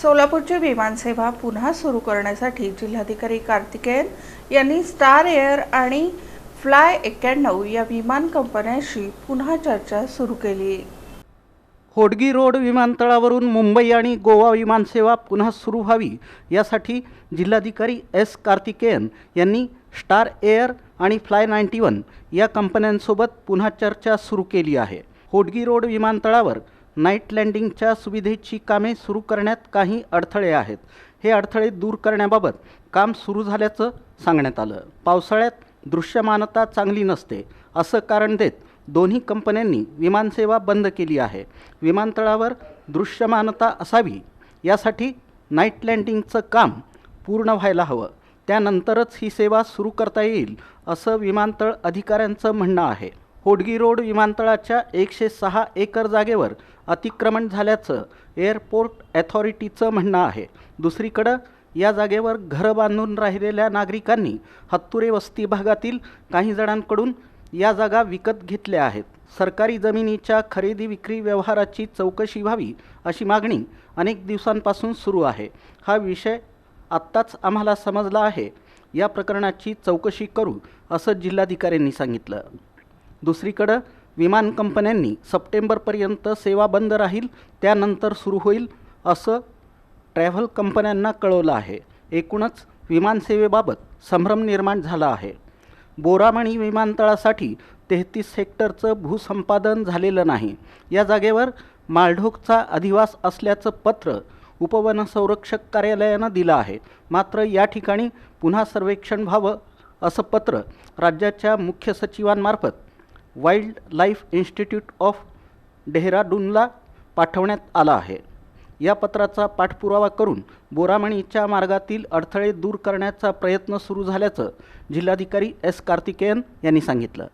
सोलापूरची विमानसेवा पुन्हा सुरू करण्यासाठी जिल्हाधिकारी कार्तिकेयन यांनी स्टार एअर आणि फ्लाय 91 या विमान कंपन्यांशी पुन्हा चर्चा सुरू केली। होडगी रोड विमानतळावरून मुंबई आणि गोवा विमानसेवा पुन्हा सुरू व्हावी यासाठी जिल्हाधिकारी एस कार्तिकेयन यांनी स्टार एअर आणि फ्लाय 91 या कंपन्यांसोबत पुन्हा चर्चा सुरू केली आहे। होडगी रोड विमानतळावर नाईट लँडिंगच्या सुविधेची कामे सुरू करण्यात काही अडथळे आहेत। हे अडथळे दूर करण्याबाबत काम सुरू झाल्याचं सांगण्यात आलं। पावसाळ्यात दृश्यमानता चांगली नसते असं कारण देत दोन्ही कंपन्यांनी विमानसेवा बंद केली आहे। विमानतळावर दृश्यमानता असावी यासाठी नाईट लँडिंगचं काम पूर्ण व्हायला हवं, त्यानंतरच ही सेवा सुरू करता येईल असं विमानतळ अधिकाऱ्यांचं म्हणणं आहे। होडगी रोड विमानतळाच्या 106 एकर जागेवर अतिक्रमण झाल्याचं एअरपोर्ट अथॉरिटीचं म्हणणं आहे। दुसरीकडं या जागेवर घरं बांधून राहिलेल्या नागरिकांनी हत्तुरे वस्ती भागातील काही जणांकडून या जागा विकत घेतल्या आहेत। सरकारी जमिनीच्या खरेदी विक्री व्यवहाराची चौकशी व्हावी अशी मागणी अनेक दिवसांपासून सुरू आहे। हा विषय आत्ताच आम्हाला समजला आहे, या प्रकरणाची चौकशी करू असं जिल्हाधिकाऱ्यांनी सांगितलं। दुसरीकडं विमान कंपन्यांनी सप्टेंबरपर्यंत सेवा बंद राहील, त्यानंतर सुरू होईल असं ट्रॅव्हल कंपन्यांना कळवलं आहे। एकूणच विमानसेवेबाबत संभ्रम निर्माण झाला आहे। बोरामणी विमानतळासाठी 33 हेक्टरचं भूसंपादन झालेलं नाही। या जागेवर माळढोकचा अधिवास असल्याचं पत्र उपवनसंरक्षक कार्यालयानं दिलं आहे। मात्र या ठिकाणी पुन्हा सर्वेक्षण व्हावं असं पत्र राज्याच्या मुख्य सचिवांमार्फत वाईल्ड लाईफ इन्स्टिट्यूट ऑफ डेहराडूनला पाठवण्यात आलं आहे। या पत्राचा पाठपुरावा करून बोरामणीच्या मार्गातील अडथळे दूर करण्याचा प्रयत्न सुरू झाल्याचं जिल्हाधिकारी एस कार्तिकेयन यांनी सांगितलं।